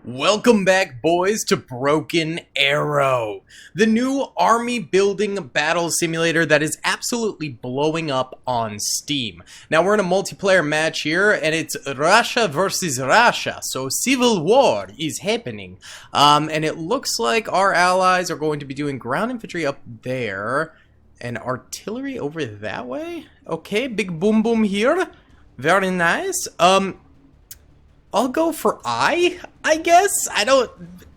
Welcome back, boys, to Broken Arrow, the new army building battle simulator that is absolutely blowing up on Steam. Now, we're in a multiplayer match here, and it's Russia versus Russia, so civil war is happening. And it looks like our allies are going to be doing ground infantry up there, and artillery over that way? Okay, big boom boom here. Very nice. I'll go for I guess?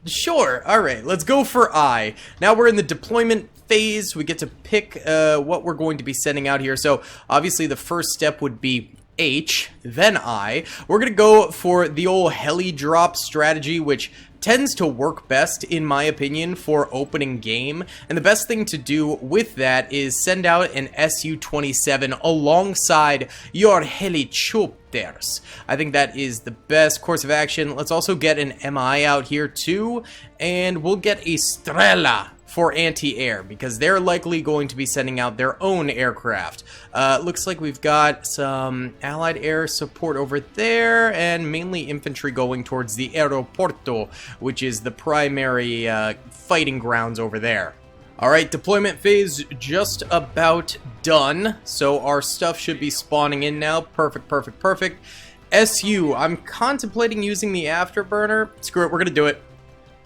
Sure. Alright, let's go for I. Now we're in the deployment phase. We get to pick what we're going to be sending out here. So, obviously the first step would be H, then I. We're going to go for the old heli drop strategy, which tends to work best, in my opinion, for opening game. And the best thing to do with that is send out an Su-27 alongside your helicopters. I think that is the best course of action. Let's also get an MI out here too, and we'll get a Strela for anti-air, because they're likely going to be sending out their own aircraft. Looks like we've got some allied air support over there, and mainly infantry going towards the aeroporto, which is the primary fighting grounds over there. Alright, deployment phase just about done, so our stuff should be spawning in now. Perfect, perfect, perfect. SU, I'm contemplating using the afterburner. Screw it, we're gonna do it.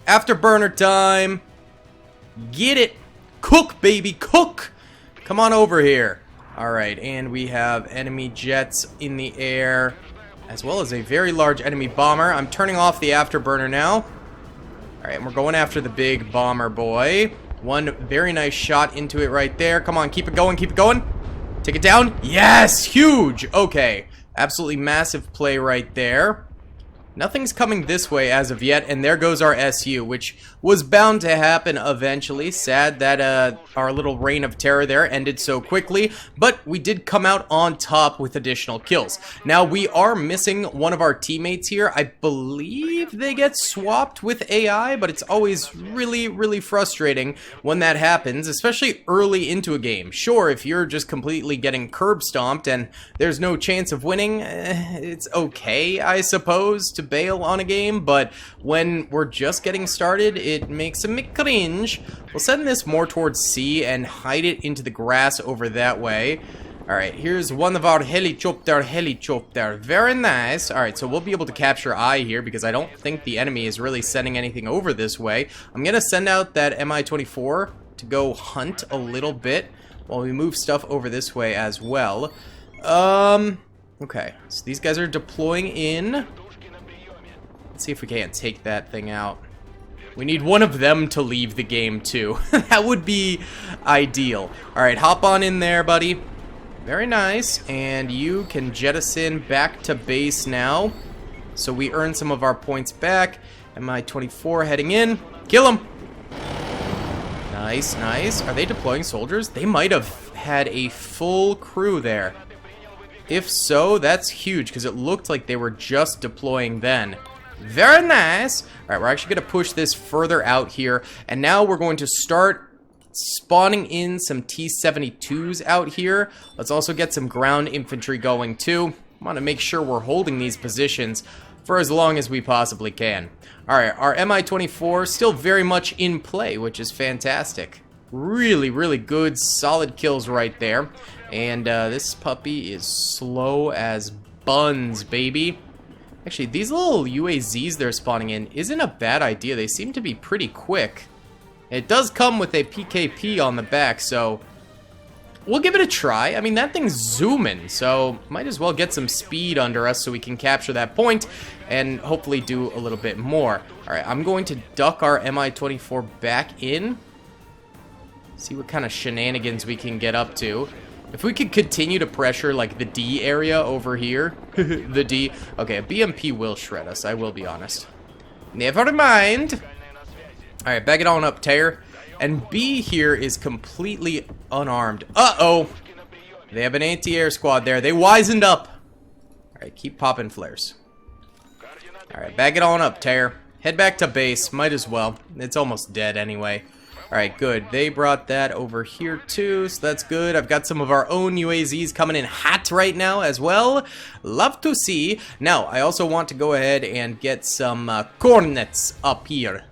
Afterburner time. Get it! Cook, baby, cook! Come on over here. Alright, and we have enemy jets in the air, as well as a very large enemy bomber. I'm turning off the afterburner now. Alright, and we're going after the big bomber boy. One very nice shot into it right there. Come on, keep it going, keep it going. Take it down. Yes! Huge! Okay. Absolutely massive play right there. Nothing's coming this way as of yet, and there goes our SU, which was bound to happen eventually. Sad that our little reign of terror there ended so quickly, but we did come out on top with additional kills. Now, we are missing one of our teammates here. I believe they get swapped with AI, but it's always really, really frustrating when that happens, especially early into a game. Sure, if you're just completely getting curb stomped and there's no chance of winning, it's okay, I suppose, to bail on a game, but when we're just getting started, it makes me cringe. We'll send this more towards C and hide it into the grass over that way. Alright, here's one of our helicopter. Very nice. Alright, so we'll be able to capture I here, because I don't think the enemy is really sending anything over this way. I'm gonna send out that Mi-24 to go hunt a little bit while we move stuff over this way as well. Okay, so these guys are deploying in. Let's see if we can't take that thing out. We need one of them to leave the game too. That would be ideal. Alright, hop on in there, buddy. Very nice. And you can jettison back to base now, so we earn some of our points back. Mi-24 heading in. Kill him! Nice, nice. Are they deploying soldiers? They might have had a full crew there. If so, that's huge, because it looked like they were just deploying then. Very nice. Alright, we're actually going to push this further out here, and now we're going to start spawning in some T-72s out here. Let's also get some ground infantry going too. I want to make sure we're holding these positions for as long as we possibly can. Alright, our Mi-24 still very much in play, which is fantastic. Really, really good, solid kills right there. And this puppy is slow as buns, baby. Actually, these little UAZs they're spawning in isn't a bad idea. They seem to be pretty quick. It does come with a PKP on the back, so we'll give it a try. I mean, that thing's zooming, so might as well get some speed under us so we can capture that point and hopefully do a little bit more. Alright, I'm going to duck our Mi-24 back in. See what kind of shenanigans we can get up to. If we could continue to pressure, like, the D area over here. The D. Okay, a BMP will shred us, I will be honest. Never mind. Alright, back it on up, Tear. And B here is completely unarmed. Uh-oh. They have an anti-air squad there. They wisened up. Alright, keep popping flares. Alright, back it on up, Tear. Head back to base. Might as well. It's almost dead anyway. Alright, good. They brought that over here too, so that's good. I've got some of our own UAZs coming in hot right now as well. Love to see. Now, I also want to go ahead and get some cornets up here.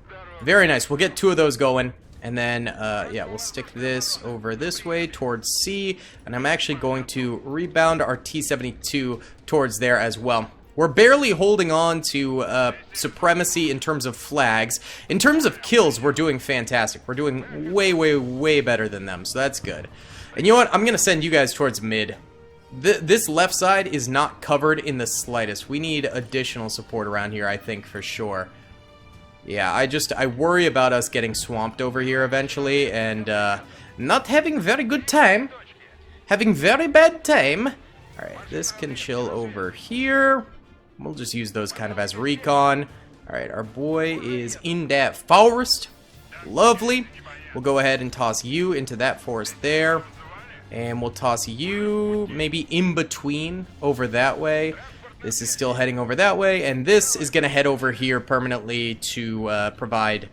Very nice. We'll get 2 of those going. And then, yeah, we'll stick this over this way towards C. And I'm actually going to rebound our T-72 towards there as well. We're barely holding on to supremacy in terms of flags. In terms of kills, we're doing fantastic. We're doing way, way, way better than them, so that's good. And you know what? I'm going to send you guys towards mid. This left side is not covered in the slightest. We need additional support around here, I think, for sure. Yeah, I worry about us getting swamped over here eventually and not having very good time. Having very bad time. Alright, this can chill over here. We'll just use those kind of as recon. Alright, our boy is in that forest. Lovely. We'll go ahead and toss you into that forest there. And we'll toss you maybe in between over that way. This is still heading over that way. And this is going to head over here permanently to provide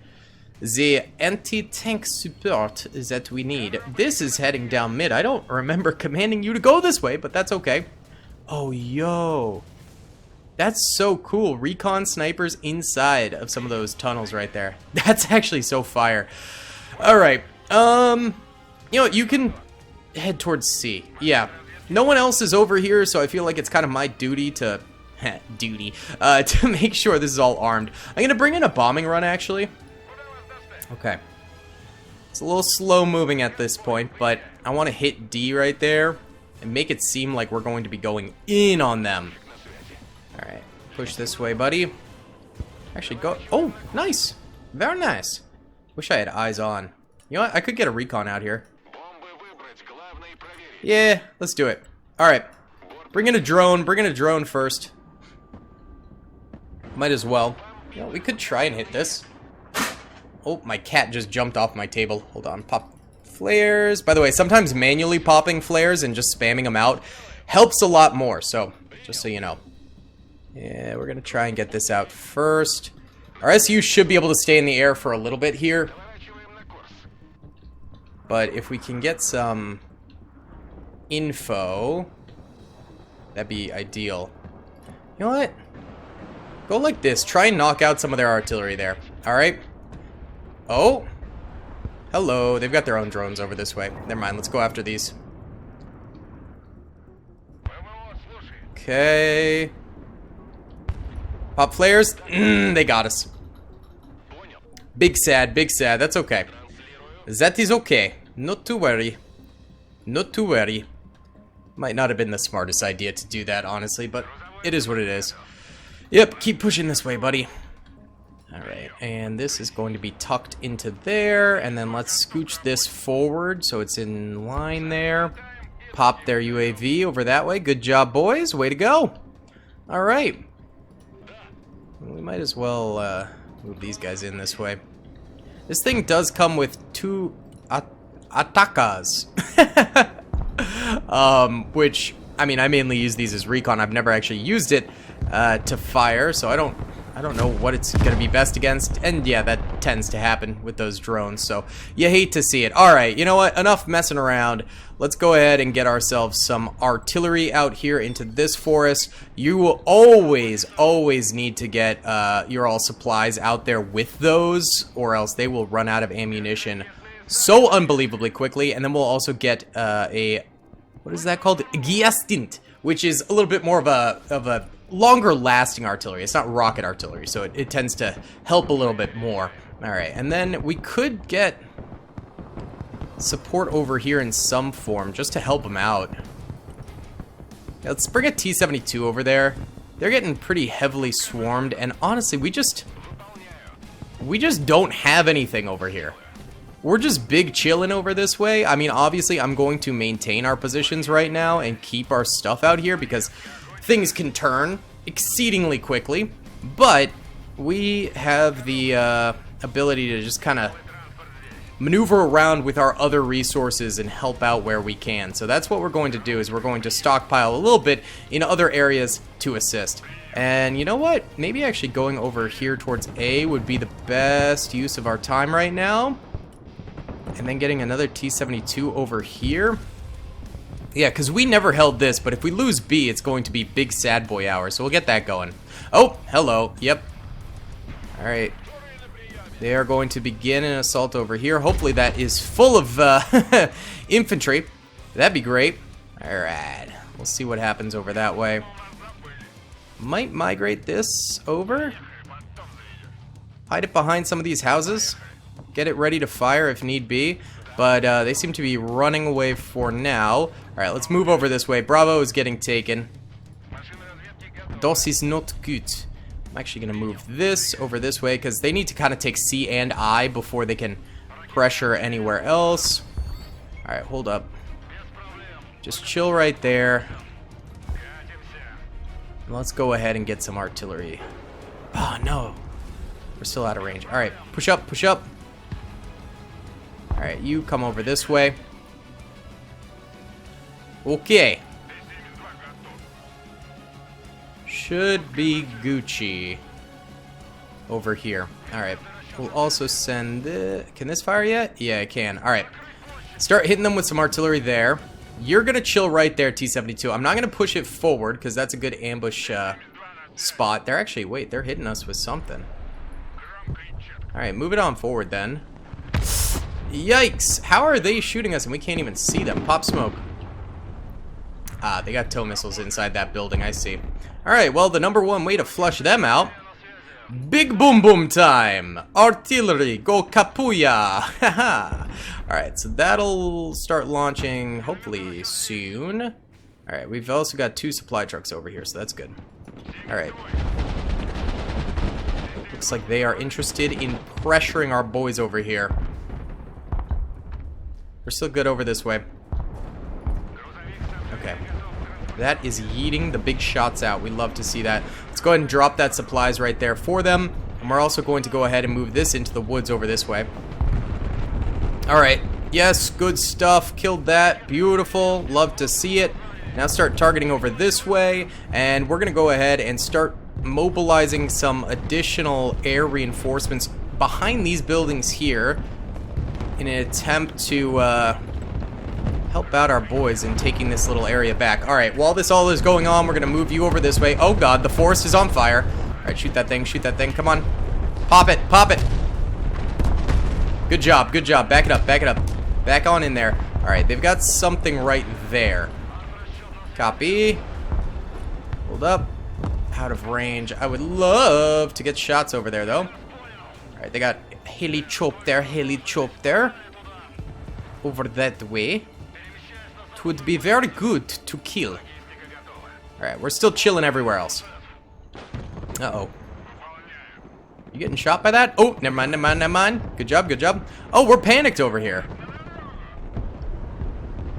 the anti-tank support that we need. This is heading down mid. I don't remember commanding you to go this way, but that's okay. Oh, yo. That's so cool. Recon snipers inside of some of those tunnels right there. That's actually so fire. Alright. You know, you can head towards C. Yeah. No one else is over here, so I feel like it's kind of my duty to... to make sure this is all armed. I'm going to bring in a bombing run, actually. Okay. It's a little slow moving at this point, but I want to hit D right there and make it seem like we're going to be going in on them. Alright, push this way, buddy. Actually, go... Oh, nice. Very nice. Wish I had eyes on. You know what? I could get a recon out here. Yeah, let's do it. Alright. Bring in a drone. Bring in a drone first. Might as well. You know, we could try and hit this. Oh, my cat just jumped off my table. Hold on. Pop flares. By the way, sometimes manually popping flares and just spamming them out helps a lot more. So, just so you know. Yeah, we're going to try and get this out first. Our SU should be able to stay in the air for a little bit here. But if we can get some info, that'd be ideal. You know what? Go like this. Try and knock out some of their artillery there. Alright. Oh. Hello. They've got their own drones over this way. Never mind. Let's go after these. Okay. Pop flares. They got us. Big sad. Big sad. That's okay. That is okay. Not to worry. Not to worry. Might not have been the smartest idea to do that, honestly, but it is what it is. Yep, keep pushing this way, buddy. Alright, and this is going to be tucked into there, and then let's scooch this forward so it's in line there. Pop their UAV over that way. Good job, boys. Way to go. Alright. We might as well move these guys in this way. This thing does come with 2 attackers. Which, I mean, I mainly use these as recon. I've never actually used it to fire, so I don't know what it's going to be best against. And yeah, that tends to happen with those drones, so you hate to see it. Alright, you know what? Enough messing around. Let's go ahead and get ourselves some artillery out here into this forest. You will always need to get your all supplies out there with those, or else they will run out of ammunition so unbelievably quickly. And then we'll also get a... what is that called? Giastint, which is a little bit more of a longer lasting artillery. It's not rocket artillery, so it tends to help a little bit more. Alright, and then we could get support over here in some form just to help them out. Yeah, let's bring a T-72 over there. They're getting pretty heavily swarmed, and honestly, we just don't have anything over here. We're just big chillin' over this way. I mean, obviously, I'm going to maintain our positions right now and keep our stuff out here because things can turn exceedingly quickly. But we have the ability to just kind of maneuver around with our other resources and help out where we can. So that's what we're going to do, is we're going to stockpile a little bit in other areas to assist. And you know what? Maybe actually going over here towards A would be the best use of our time right now. And then getting another T-72 over here. Yeah, because we never held this, but if we lose B, it's going to be big sad boy hour, so we'll get that going. Oh, hello. Yep. Alright. They are going to begin an assault over here. Hopefully that is full of infantry. That'd be great. Alright. We'll see what happens over that way. Might migrate this over. Hide it behind some of these houses. Get it ready to fire if need be. But they seem to be running away for now. Alright, let's move over this way. Bravo is getting taken. Das is not good. I'm actually going to move this over this way because they need to kind of take C and I before they can pressure anywhere else. Alright, hold up. Just chill right there. Let's go ahead and get some artillery. Oh, no. We're still out of range. Alright, push up, push up. Alright, you come over this way. Okay. Should be Gucci over here. Alright. We'll also send the... Can this fire yet? Yeah, it can. Alright. Start hitting them with some artillery there. You're going to chill right there, T-72. I'm not going to push it forward because that's a good ambush spot. They're actually... Wait, they're hitting us with something. Alright, move it on forward then. Yikes! How are they shooting us and we can't even see them? Pop smoke. Ah, they got tow missiles inside that building, I see. Alright, well, the #1 way to flush them out. Big boom boom time! Artillery, go Kapuya! Haha! Alright, so that'll start launching hopefully soon. Alright, we've also got 2 supply trucks over here, so that's good. Alright. Looks like they are interested in pressuring our boys over here. We're still good over this way. Okay. That is yeeting the big shots out. We love to see that. Let's go ahead and drop that supplies right there for them. And we're also going to go ahead and move this into the woods over this way. Alright. Yes, good stuff. Killed that. Beautiful. Love to see it. Now start targeting over this way. And we're going to go ahead and start mobilizing some additional air reinforcements behind these buildings here in an attempt to help out our boys in taking this little area back. Alright, while this all is going on, we're going to move you over this way. Oh god, the forest is on fire. Alright, shoot that thing, shoot that thing. Come on. Pop it, pop it. Good job, good job. Back it up, back it up. Back on in there. Alright, they've got something right there. Copy. Hold up. Out of range. I would love to get shots over there, though. Alright, they got helicopter over that way. It would be very good to kill. Alright, we're still chilling everywhere else. Uh-oh. You getting shot by that? Oh, never mind, never mind, never mind. Good job, good job. Oh, we're panicked over here.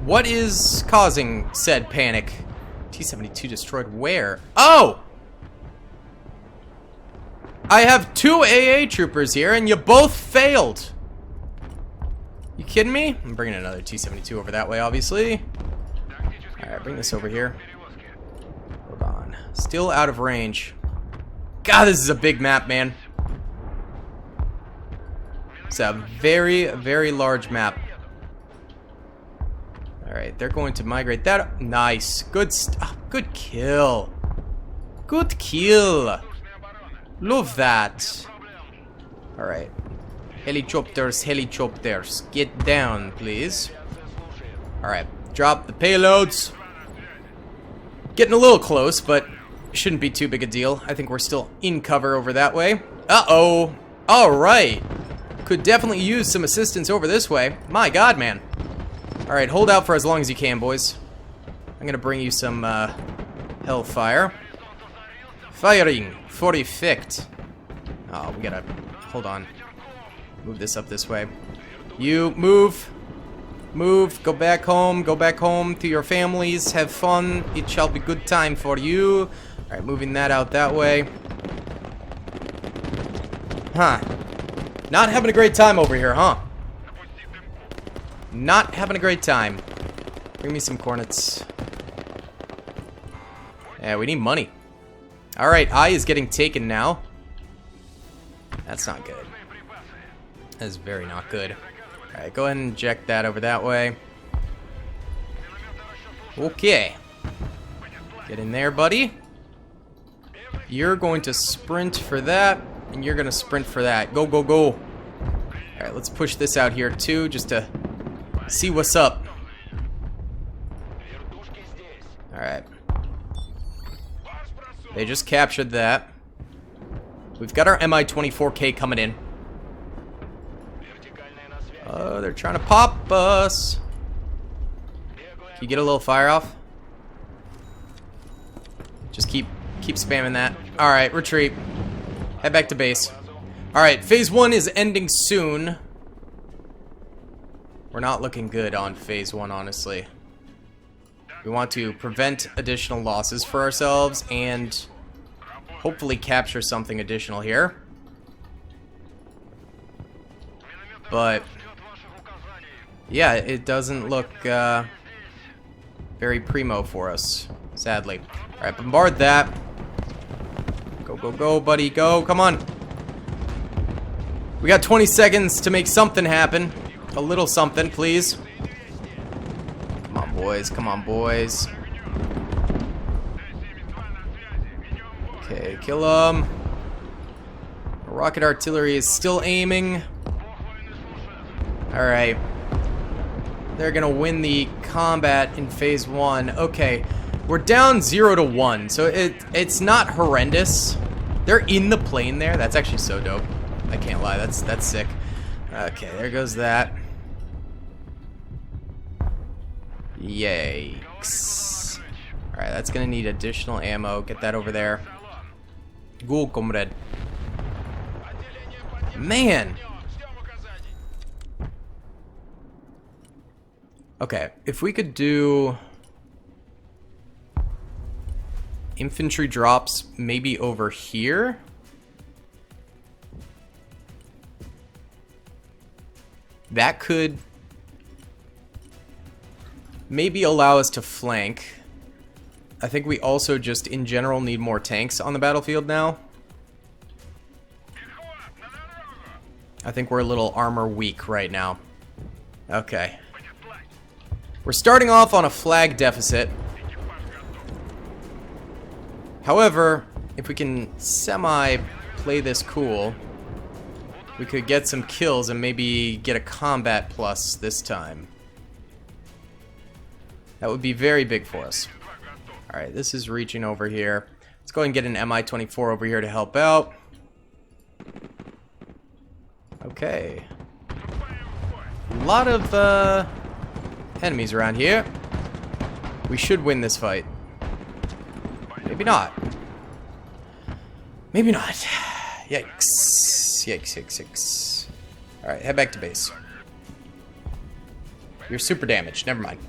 What is causing said panic? T-72 destroyed where? Oh! I have 2 AA troopers here, and you both failed. You kidding me? I'm bringing another T-72 over that way, obviously. Alright, bring this over here. Hold on. Still out of range. God, this is a big map, man. It's a very, very large map. Alright, they're going to migrate that. Nice. Good good kill. Good kill. Love that. Alright. Helicopters, helicopters. Get down, please. Alright. Drop the payloads. Getting a little close, but shouldn't be too big a deal. I think we're still in cover over that way. Uh-oh. Alright. Could definitely use some assistance over this way. My god, man. Alright, hold out for as long as you can, boys. I'm gonna bring you some hellfire. Firing for effect. Oh, we gotta... Hold on. Move this up this way. You, move. Move. Go back home. Go back home to your families. Have fun. It shall be good time for you. Alright, moving that out that way. Huh. Not having a great time over here, huh? Not having a great time. Bring me some cornets. Yeah, we need money. Alright, I is getting taken now. That's not good. That is very not good. Alright, go ahead and inject that over that way. Okay. Get in there, buddy. You're going to sprint for that, and you're going to sprint for that. Go, go, go. Alright, let's push this out here, too, just to see what's up. Alright. They just captured that. We've got our Mi-24K coming in. Oh, they're trying to pop us. Can you get a little fire off? Just keep spamming that. Alright, retreat. Head back to base. Alright, phase 1 is ending soon. We're not looking good on phase 1, honestly. We want to prevent additional losses for ourselves and hopefully capture something additional here. But yeah, it doesn't look very primo for us, sadly. Alright, bombard that. Go, go, go, buddy, go. Come on. We got 20 seconds to make something happen. A little something, please. Come on, boys. Come on, boys. Okay, kill them. Rocket artillery is still aiming. Alright. They're gonna win the combat in phase 1. Okay. We're down 0 to 1, so it's not horrendous. They're in the plane there. That's actually so dope. I can't lie. That's sick. Okay, there goes that. Yikes. Alright, that's gonna need additional ammo. Get that over there. Ghoul, comrade. Man! Okay, if we could do infantry drops maybe over here. That could maybe allow us to flank. I think we also just in general need more tanks on the battlefield now. I think we're a little armor weak right now. Okay. We're starting off on a flag deficit. However, if we can semi-play this cool, we could get some kills and maybe get a combat plus this time. That would be very big for us. Alright, this is reaching over here. Let's go ahead and get an Mi-24 over here to help out. Okay. A lot of enemies around here. We should win this fight. Maybe not. Maybe not. Yikes. Yikes, yikes, yikes. Alright, head back to base. You're super damaged. Never mind.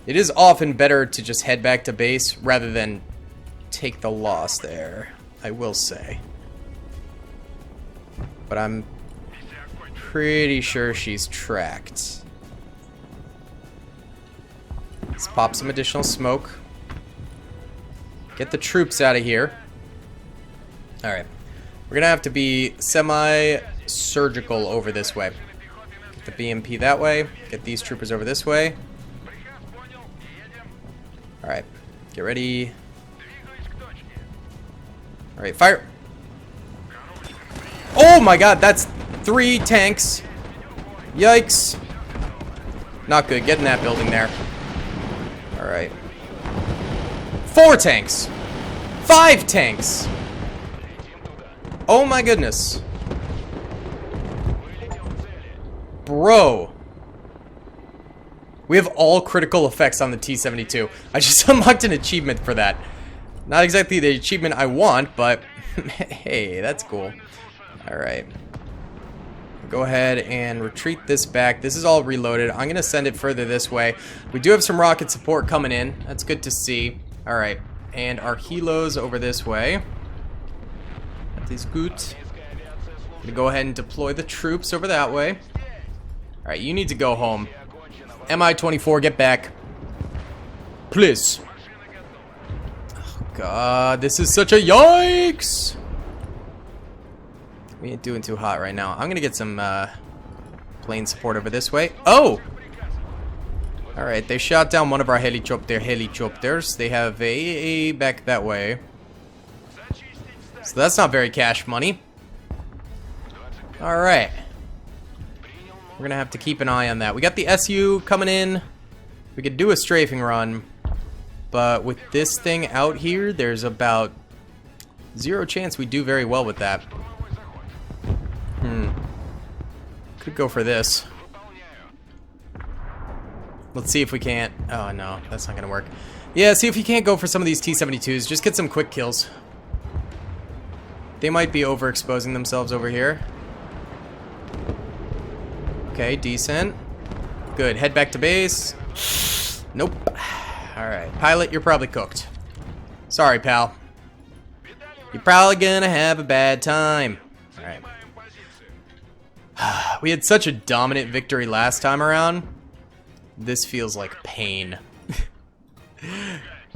It is often better to just head back to base rather than take the loss there, I will say. But I'm pretty sure she's tracked. Let's pop some additional smoke. Get the troops out of here. Alright. We're gonna have to be semi-surgical over this way. Get the BMP that way. Get these troopers over this way. Alright. Get ready. Alright, fire! Oh my god, that's 3 tanks. Yikes. Not good. Get in that building there. Alright. 4 tanks! 5 tanks! Oh my goodness. Bro. We have all critical effects on the T-72. I just unlocked an achievement for that. Not exactly the achievement I want, but hey, that's cool. Alright. Go ahead and retreat this back. This is all reloaded. I'm going to send it further this way. We do have some rocket support coming in. That's good to see. Alright. And our helos over this way. That is good. I'm going to go ahead and deploy the troops over that way. Alright, you need to go home. Mi-24, get back. Please. Oh, God. This is such a yikes. We ain't doing too hot right now. I'm going to get some Plane support over this way. Oh! Alright, they shot down one of our helicopters. They have a back that way. So that's not very cash money. Alright. We're gonna have to keep an eye on that. We got the SU coming in. We could do a strafing run. But with this thing out here, there's about 0 chance we do very well with that. Could go for this. Let's see if we can't. Oh no, that's not gonna work. Yeah, see if you can't go for some of these T-72s. Just get some quick kills. They might be overexposing themselves over here. Okay, decent. Good, head back to base. Nope. Alright, pilot, you're probably cooked. Sorry, pal. You're probably gonna have a bad time. Alright. We had such a dominant victory last time around. This feels like pain.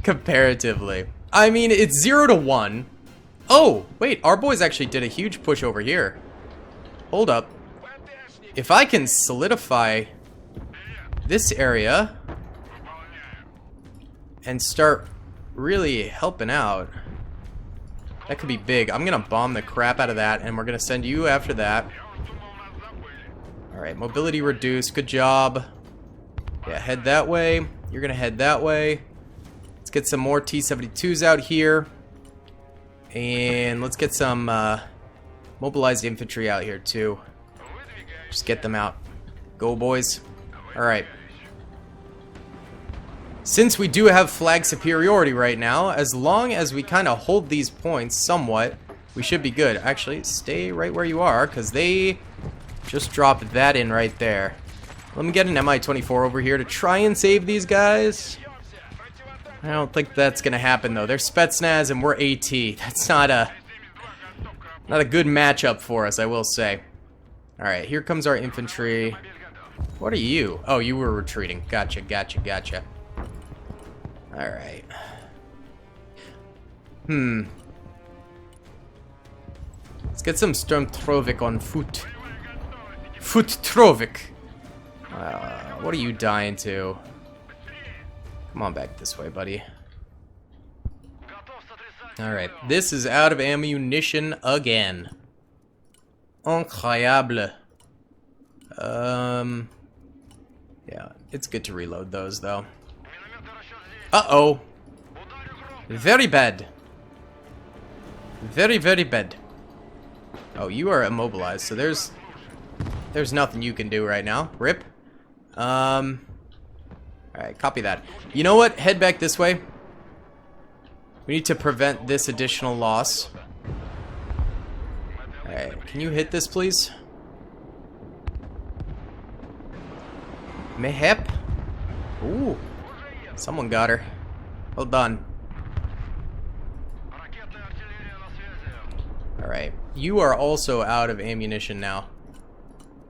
Comparatively. I mean, it's 0-1. Oh, wait, our boys actually did a huge push over here. Hold up. If I can solidify this area and start really helping out, that could be big. I'm gonna bomb the crap out of that, and we're gonna send you after that. Alright, mobility reduced. Good job. Yeah, head that way. You're gonna head that way. Let's get some more T-72s out here. And let's get some mobilized infantry out here too. Just get them out. Go, boys. Alright. Since we do have flag superiority right now, as long as we kind of hold these points somewhat, we should be good. Actually, stay right where you are, because they just dropped that in right there. Let me get an Mi-24 over here to try and save these guys. I don't think that's gonna happen though. They're Spetsnaz and we're AT. That's not a good matchup for us, I will say. Alright, here comes our infantry. What are you? Oh, you were retreating. Gotcha, gotcha, gotcha. Alright. Let's get some Sturmtrovik on foot. Foot-trovik. What are you dying to? Come on back this way, buddy. Alright, this is out of ammunition again. Incroyable. Yeah, it's good to reload those, though. Uh-oh. Very bad. Very, very bad. Oh, you are immobilized, so there's nothing you can do right now. Rip. Alright, copy that. You know what? Head back this way. We need to prevent this additional loss. Alright, can you hit this, please? Mayhap? Ooh. Someone got her. Well done. Alright. You are also out of ammunition now.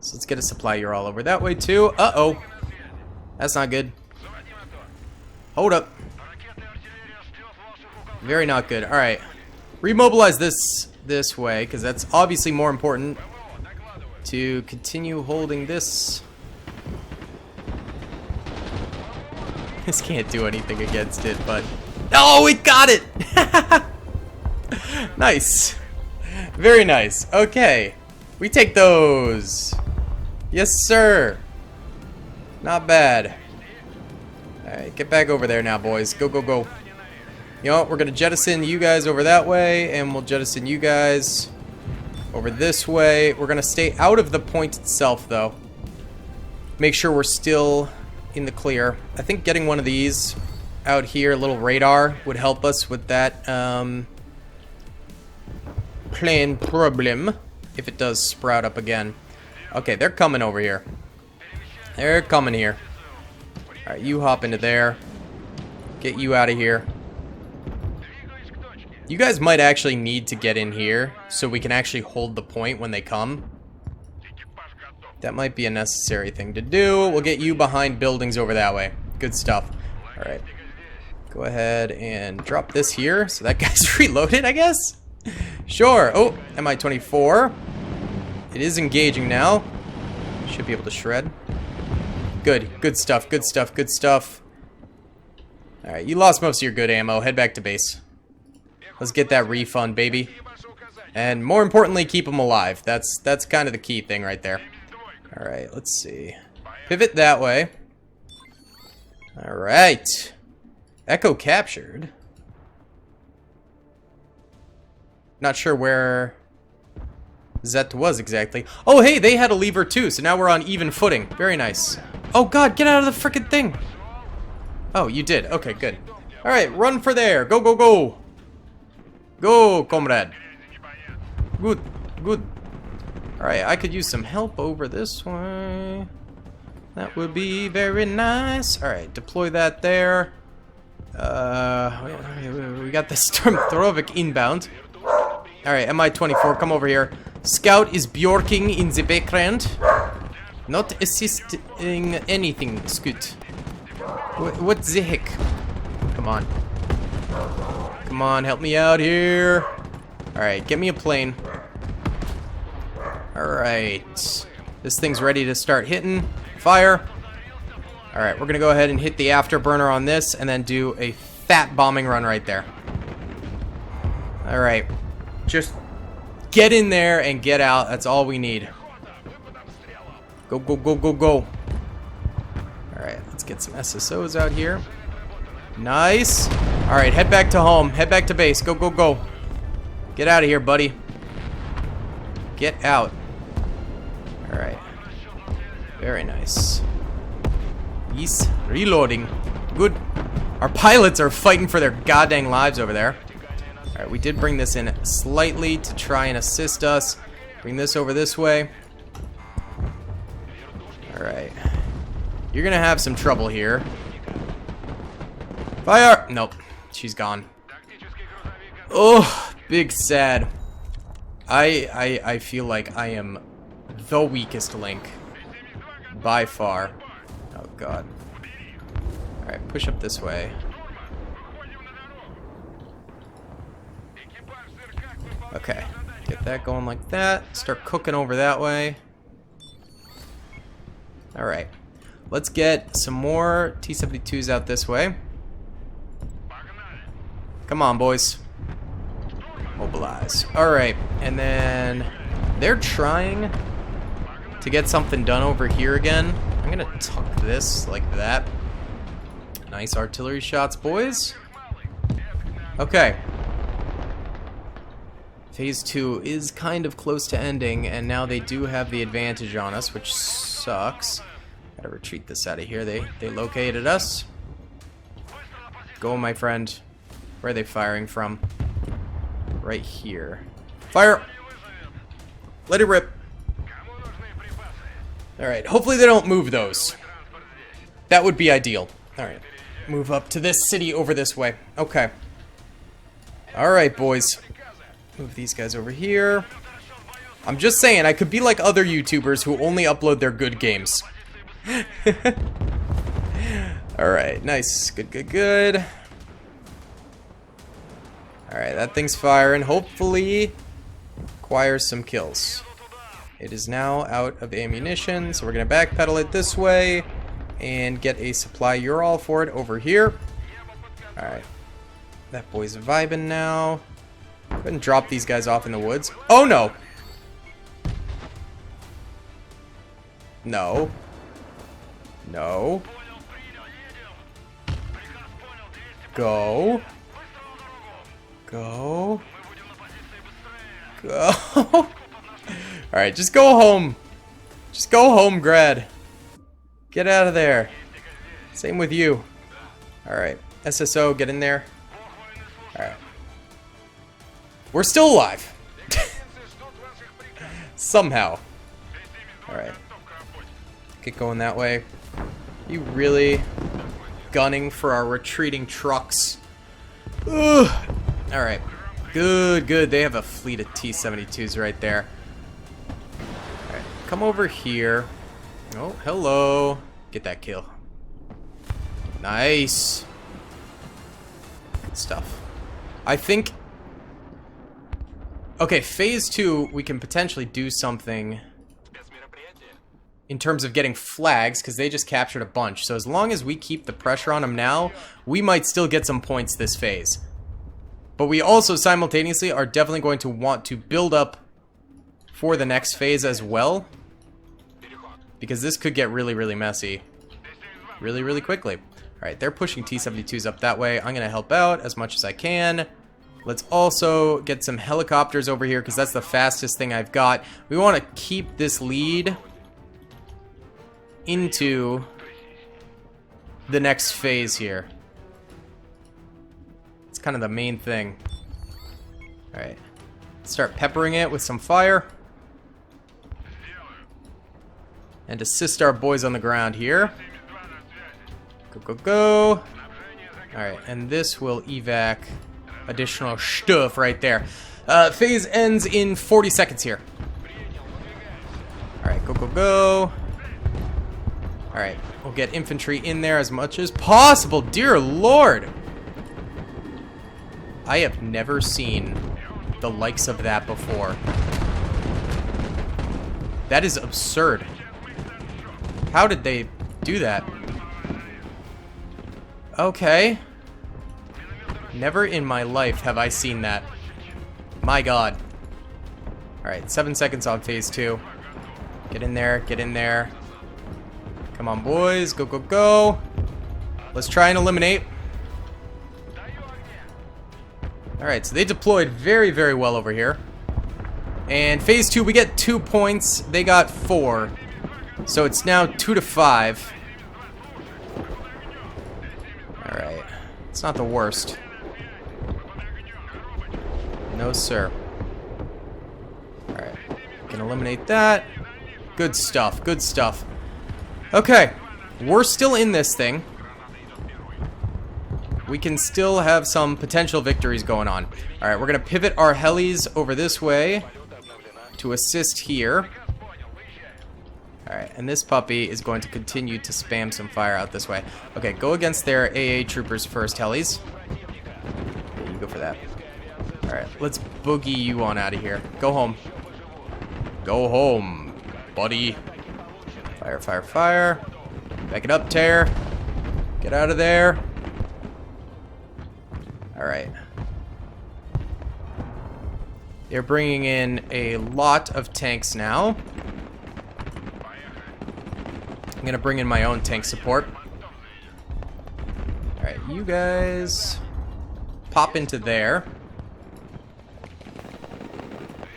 So let's get a supply. You're all over that way, too. Uh-oh. That's not good. Hold up. Very not good. Alright. Remobilize this way, because that's obviously more important to continue holding this. This can't do anything against it, but... Oh, it got it! Nice. Very nice. Okay. We take those. Yes, sir. Not bad. Alright, get back over there now, boys. Go, go, go. You know what? We're going to jettison you guys over that way, and we'll jettison you guys over this way. We're going to stay out of the point itself, though. Make sure we're still in the clear. I think getting one of these out here, a little radar, would help us with that plane problem, if it does sprout up again. Okay, they're coming over here. They're coming here. Alright, you hop into there. Get you out of here. You guys might actually need to get in here so we can actually hold the point when they come. That might be a necessary thing to do. We'll get you behind buildings over that way. Good stuff. Alright. Go ahead and drop this here so that guy's reloaded, I guess? Sure. Oh, Mi-24. It is engaging now. Should be able to shred. Good. Good stuff. Good stuff. Good stuff. Alright, you lost most of your good ammo. Head back to base. Let's get that refund, baby. And more importantly, keep them alive. That's kind of the key thing right there. Alright, let's see. Pivot that way. Alright. Echo captured. Not sure where Zet was exactly. Oh, hey, they had a lever too, so now we're on even footing. Very nice. Oh, God, get out of the frickin' thing. Oh, you did. Okay, good. Alright, run for there. Go, go, go. Go, comrade. Good, good. Alright, I could use some help over this way. That would be very nice. Alright, deploy that there. We got the Stormthrovic inbound. Alright, MI-24, come over here. Scout is bjorking in the background. Not assisting anything, Scoot. What the heck? Come on. Come on, help me out here. Alright, get me a plane. Alright. This thing's ready to start hitting. Fire. Alright, we're gonna go ahead and hit the afterburner on this and then do a fat bombing run right there. Alright. Just get in there and get out. That's all we need. Go, go, go, go, go. Alright, let's get some SSOs out here. Nice. Alright, head back to home. Head back to base. Go, go, go. Get out of here, buddy. Get out. Alright. Very nice. He's reloading. Good. Our pilots are fighting for their goddamn lives over there. Alright, we did bring this in slightly to try and assist us. Bring this over this way. Alright. You're gonna have some trouble here. Fire! Nope. She's gone. Oh, big sad. I feel like I am the weakest link. By far. Oh, God. Alright, push up this way. Okay. Get that going like that. Start cooking over that way. Alright. Let's get some more T-72s out this way. Come on, boys. Mobilize. Alright. And then they're trying to get something done over here again. I'm going to tuck this like that. Nice artillery shots, boys. Okay. Phase 2 is kind of close to ending, and now they do have the advantage on us, which sucks. Gotta retreat this out of here. They located us. Go, my friend. Where are they firing from? Right here. Fire! Let it rip. Alright, hopefully they don't move those. That would be ideal. Alright. Move up to this city over this way. Okay. Alright, boys. Move these guys over here. I'm just saying, I could be like other YouTubers who only upload their good games. Alright, nice. Good, good, good. Alright, that thing's firing. Hopefully, acquires some kills. It is now out of ammunition, so we're going to backpedal it this way and get a supply Ural for it over here. Alright. That boy's vibing now. Go ahead and drop these guys off in the woods. Oh, no! No. No. Go. Go. Go. Alright, just go home. Just go home, Grad. Get out of there. Same with you. Alright. SSO, get in there. Alright. We're still alive. Somehow. Alright. Get going that way. You really gunning for our retreating trucks. Ugh. Alright. Good, good. They have a fleet of T-72s right there. Alright. Come over here. Oh, hello. Get that kill. Nice. Good stuff. I think... Okay, phase 2, we can potentially do something in terms of getting flags, because they just captured a bunch. So as long as we keep the pressure on them now, we might still get some points this phase. But we also simultaneously are definitely going to want to build up for the next phase as well, because this could get really, really messy really, really quickly. Alright, they're pushing T-72s up that way. I'm going to help out as much as I can. Let's also get some helicopters over here, because that's the fastest thing I've got. We want to keep this lead into the next phase here. It's kind of the main thing. Alright. Start peppering it with some fire. And assist our boys on the ground here. Go, go, go. Alright, and this will evac additional stuff right there. Phase ends in 40 seconds here. Alright, go, go, go. Alright, we'll get infantry in there as much as possible. Dear Lord! I have never seen the likes of that before. That is absurd. How did they do that? Okay. Never in my life have I seen that. My God. Alright, 7 seconds on phase 2. Get in there, get in there. Come on, boys. Go, go, go. Let's try and eliminate. Alright, so they deployed very, very well over here. And phase 2, we get 2 points. They got 4. So it's now 2-5. Alright. It's not the worst. No, sir. Alright. Can eliminate that. Good stuff. Good stuff. Okay. We're still in this thing. We can still have some potential victories going on. Alright, we're going to pivot our helis over this way to assist here. Alright, and this puppy is going to continue to spam some fire out this way. Okay, go against their AA troopers first, helis. Yeah, you go for that. Alright, let's boogie you on out of here. Go home. Go home, buddy. Fire, fire, fire. Back it up, tear. Get out of there. Alright. They're bringing in a lot of tanks now. I'm gonna bring in my own tank support. Alright, you guys pop into there.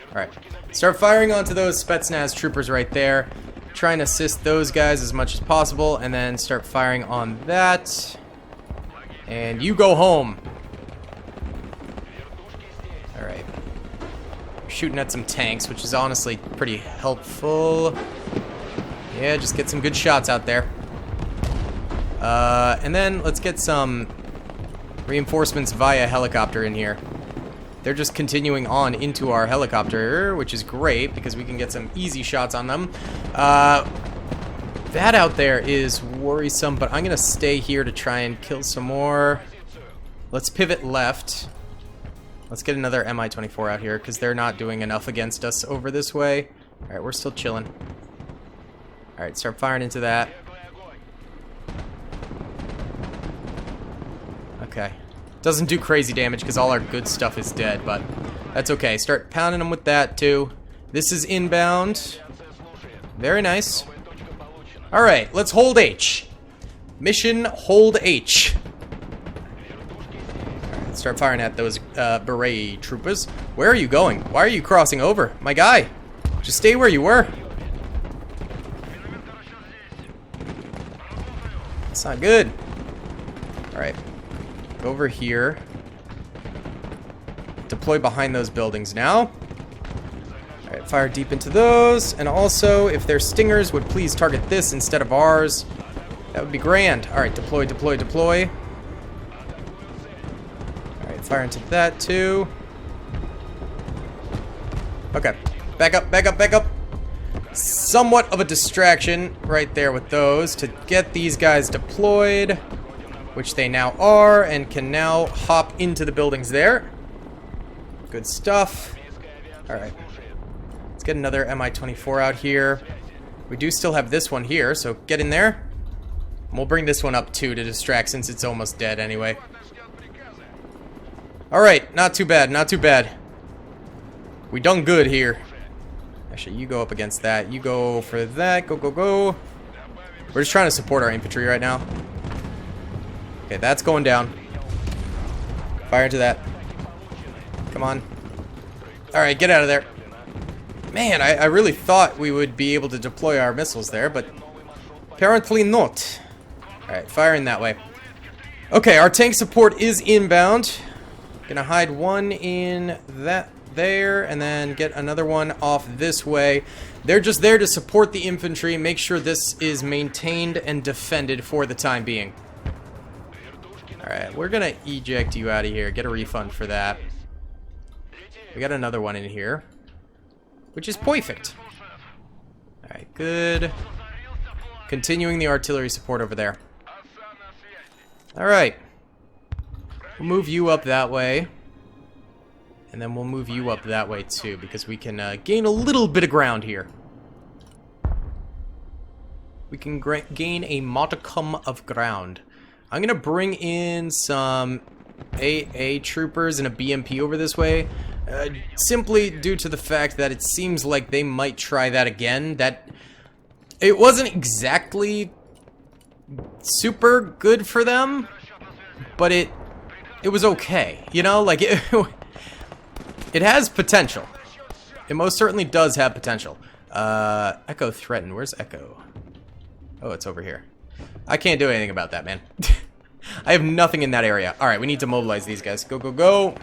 Alright. Start firing onto those Spetsnaz troopers right there. Try and assist those guys as much as possible, and then start firing on that. And you go home. Alright. Shooting at some tanks, which is honestly pretty helpful. Yeah, just get some good shots out there. And then let's get some reinforcements via helicopter in here. They're just continuing on into our helicopter, which is great because we can get some easy shots on them. That out there is worrisome, but I'm going to stay here to try and kill some more. Let's pivot left. Let's get another Mi-24 out here because they're not doing enough against us over this way. Alright, we're still chilling. Alright, start firing into that. Okay. Doesn't do crazy damage because all our good stuff is dead, but that's okay. Start pounding them with that too. This is inbound. Very nice. Alright, let's hold H. Mission hold H. Alright, start firing at those beret troopers. Where are you going? Why are you crossing over? My guy, just stay where you were. It's not good. Alright. Go over here. Deploy behind those buildings now. Alright, fire deep into those. And also, if their stingers would please target this instead of ours, that would be grand. Alright, deploy, deploy, deploy. Alright, fire into that too. Okay. Back up, back up, back up. Somewhat of a distraction right there with those to get these guys deployed, which they now are, and can now hop into the buildings there. Good stuff. Alright. Let's get another Mi-24 out here. We do still have this one here, so get in there. And we'll bring this one up too to distract since it's almost dead anyway. Alright, not too bad, not too bad. We done good here. Actually, you go up against that. You go for that. Go, go, go. We're just trying to support our infantry right now. Okay, that's going down. Fire into that. Come on. Alright, get out of there. Man, I really thought we would be able to deploy our missiles there, but apparently not. Alright, fire in that way. Okay, our tank support is inbound. Gonna hide one in that there, and then get another one off this way. They're just there to support the infantry, make sure this is maintained and defended for the time being. Alright, we're gonna eject you out of here, get a refund for that. We got another one in here, which is perfect. Alright, good. Continuing the artillery support over there. Alright. We'll move you up that way. And then we'll move you up that way too, because we can gain a little bit of ground here. We can gain a modicum of ground. I'm going to bring in some AA troopers and a BMP over this way. Simply due to the fact that it seems like they might try that again. That it wasn't exactly super good for them, but it was okay. You know, like it has potential. It most certainly does have potential. Echo threatened. Where's Echo? Oh, it's over here. I can't do anything about that, man. I have nothing in that area. Alright, we need to mobilize these guys. Go, go, go.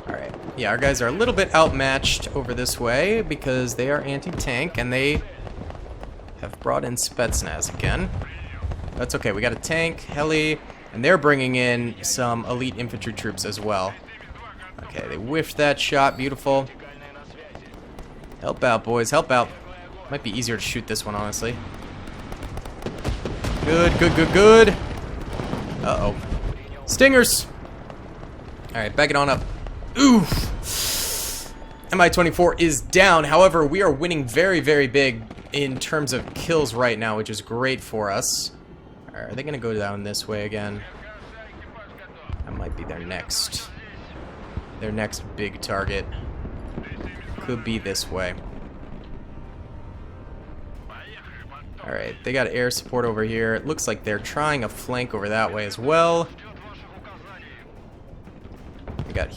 Alright. Yeah, our guys are a little bit outmatched over this way because they are anti-tank and they have brought in Spetsnaz again. That's okay. We got a tank, heli, and they're bringing in some elite infantry troops as well. Okay, they whiffed that shot. Beautiful. Help out, boys. Help out. Might be easier to shoot this one, honestly. Good, good, good, good. Uh-oh. Stingers! Alright, back it on up. Oof! Mi-24 is down. However, we are winning very, very big in terms of kills right now, which is great for us. Alright, are they going to go down this way again? That might be their next big target. Could be this way. Alright, they got air support over here. It looks like they're trying a flank over that way as well. We got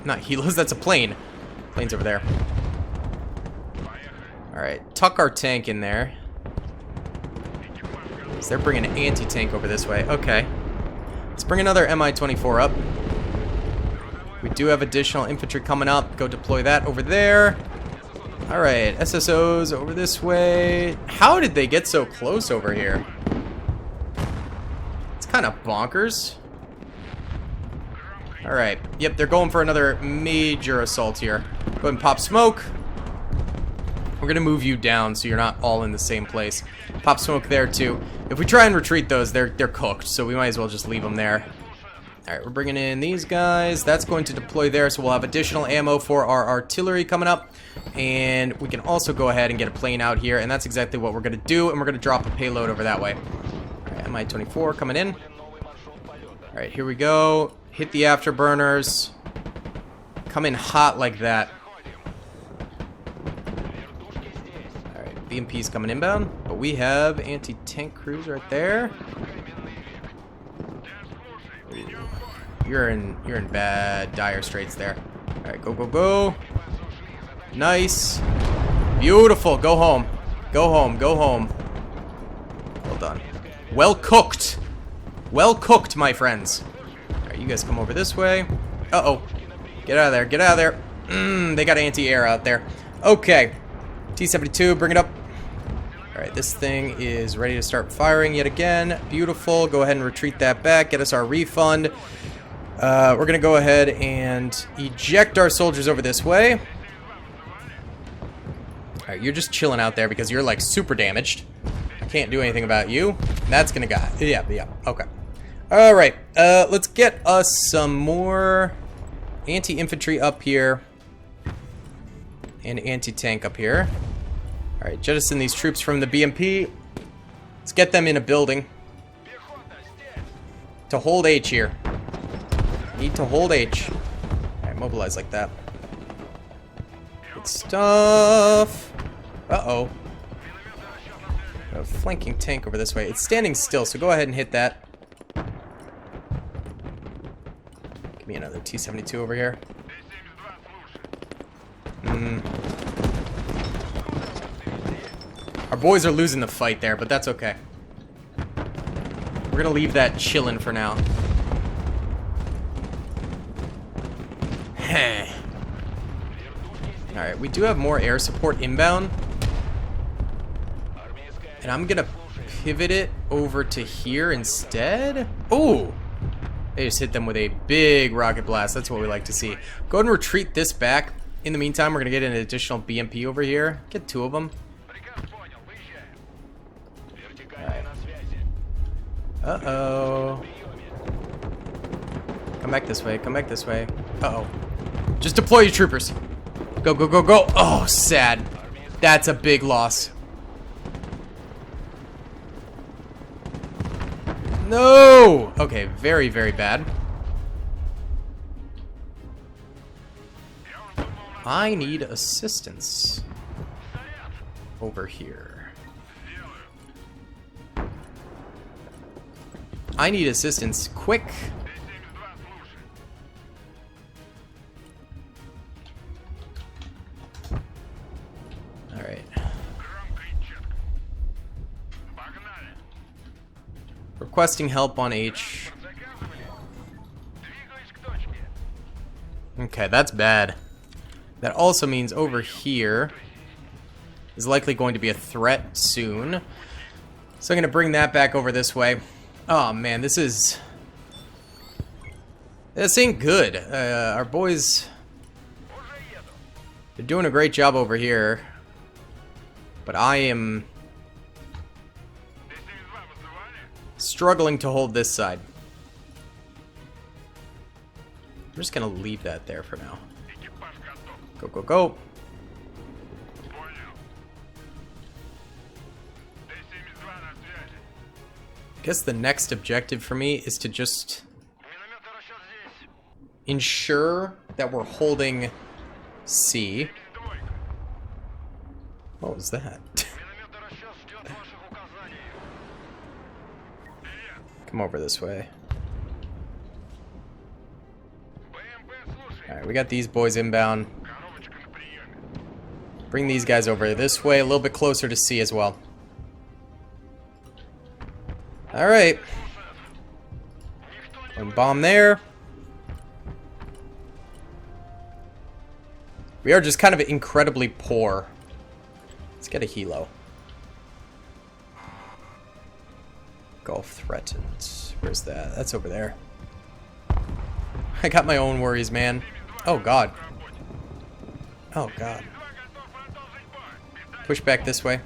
not helos, that's a plane. Plane's over there. Alright, tuck our tank in there. So they're bringing an anti-tank over this way. Okay. Let's bring another Mi-24 up. We do have additional infantry coming up. Go deploy that over there. Alright, SSOs over this way. How did they get so close over here? It's kind of bonkers. Alright, yep, they're going for another major assault here. Go ahead and pop smoke. We're going to move you down so you're not all in the same place. Pop smoke there too. If we try and retreat those, they're cooked, so we might as well just leave them there. Alright, we're bringing in these guys. That's going to deploy there, so we'll have additional ammo for our artillery coming up. And we can also go ahead and get a plane out here, and that's exactly what we're going to do, and we're going to drop a payload over that way. Alright, Mi-24 coming in. Alright, here we go. Hit the afterburners. Come in hot like that. Alright, BMP's coming inbound, but we have anti-tank crews right there. You're in bad, dire straits there. Alright, go, go, go. Nice. Beautiful. Go home. Go home. Go home. Well done. Well cooked. Well cooked, my friends. Alright, you guys come over this way. Uh-oh. Get out of there. Get out of there. They got anti-air out there. Okay. T-72, bring it up. Alright, this thing is ready to start firing yet again. Beautiful. Go ahead and retreat that back. Get us our refund. We're going to go ahead and eject our soldiers over this way. Alright, you're just chilling out there because you're like super damaged. I can't do anything about you. That's going to go. Yeah, okay. Alright, let's get us some more anti-infantry up here. And anti-tank up here. Alright, jettison these troops from the BMP. Let's get them in a building. To hold H here. Need to hold H. Alright, mobilize like that. Good stuff. Uh-oh. A flanking tank over this way. It's standing still, so go ahead and hit that. Give me another T-72 over here. Our boys are losing the fight there, but that's okay. We're gonna leave that chillin' for now. Heh. Alright, we do have more air support inbound. And I'm gonna pivot it over to here instead. Oh! They just hit them with a big rocket blast. That's what we like to see. Go ahead and retreat this back. In the meantime, we're gonna get an additional BMP over here. Get 2 of them. Alright. Uh-oh. Come back this way. Come back this way. Uh-oh. Just deploy your troopers. Go, go, go, go. Oh, sad. That's a big loss. No! Okay, very, very bad. I need assistance over here. I need assistance quick. All right. Requesting help on H. Okay, that's bad. That also means over here is likely going to be a threat soon. So I'm going to bring that back over this way. Oh man, this ain't good. Our boys, they're doing a great job over here. But I am struggling to hold this side. I'm just going to leave that there for now. Go, go, go. I guess the next objective for me is to just ensure that we're holding C. What was that? Come over this way. Alright, we got these boys inbound. Bring these guys over this way, a little bit closer to C as well. Alright. One bomb there. We are just kind of incredibly poor. Let's get a helo. Gulf threatened. Where's that? That's over there. I got my own worries, man. Oh, God. Oh, God. Push back this way.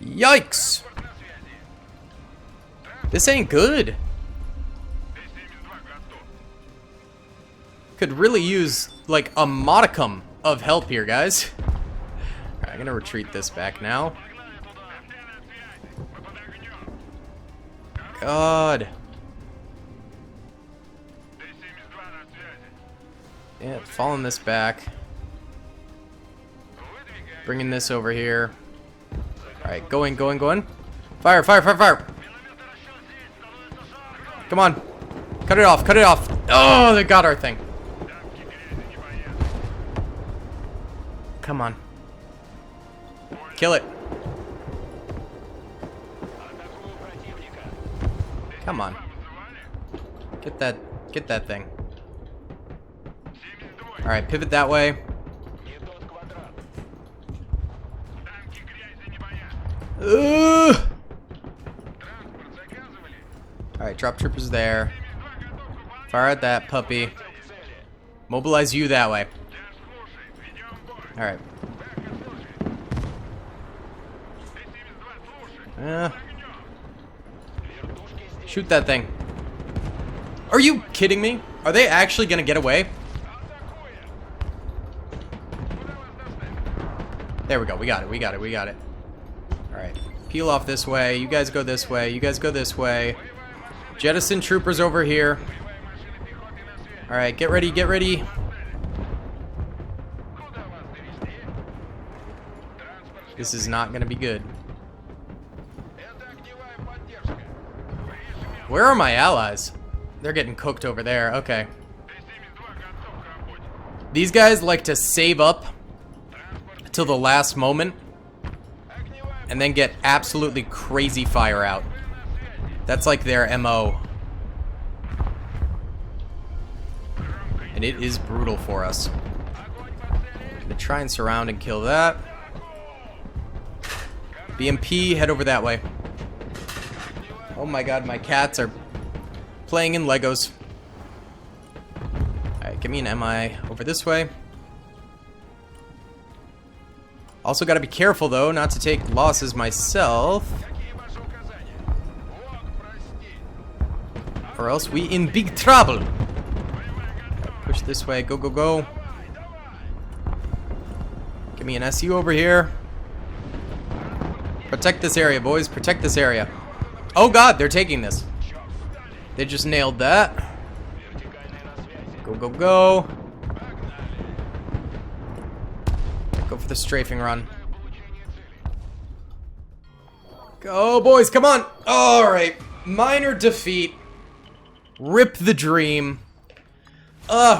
Yikes! This ain't good. Could really use, like, a modicum of help here, guys. Alright, I'm gonna retreat this back now. God. Yeah, falling this back. Bringing this over here. Alright, going, going, going. Fire, fire, fire, fire! Come on. Cut it off, cut it off. Oh, they got our thing. Come on. Kill it. Come on. Get that thing. Alright, pivot that way. Alright, drop troopers there. Fire at that puppy. Mobilize you that way. Alright. Shoot that thing. Are you kidding me? Are they actually gonna get away? There we go. We got it. We got it. We got it. Alright. Peel off this way. You guys go this way. You guys go this way. Jettison troopers over here. Alright. Get ready. Get ready. This is not going to be good. Where are my allies? They're getting cooked over there. Okay. These guys like to save up till the last moment and then get absolutely crazy fire out. That's like their MO. And it is brutal for us. Gonna try and surround and kill that. BMP, head over that way. Oh my god, my cats are playing in Legos. Alright, give me an MI over this way. Also gotta be careful though, not to take losses myself. Or else we in big trouble. Right, push this way, go, go, go. Give me an SU over here. Protect this area, boys, protect this area. Oh god, they're taking this. They just nailed that. Go, go, go. Go for the strafing run. Go, boys, come on. Alright, minor defeat. Rip the dream.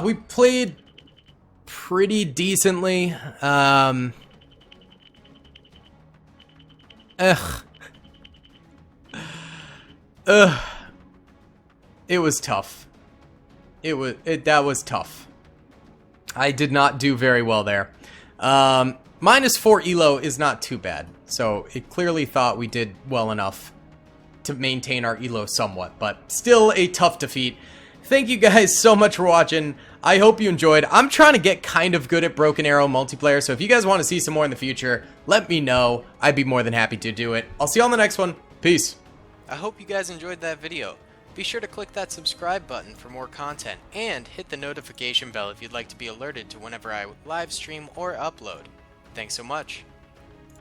We played pretty decently. It was tough. That was tough. I did not do very well there. -4 elo is not too bad. So it clearly thought we did well enough to maintain our elo somewhat, but still a tough defeat. Thank you guys so much for watching. I hope you enjoyed. I'm trying to get kind of good at Broken Arrow multiplayer, so if you guys want to see some more in the future, let me know. I'd be more than happy to do it. I'll see you on the next one. Peace. I hope you guys enjoyed that video. Be sure to click that subscribe button for more content, and hit the notification bell if you'd like to be alerted to whenever I live stream or upload. Thanks so much.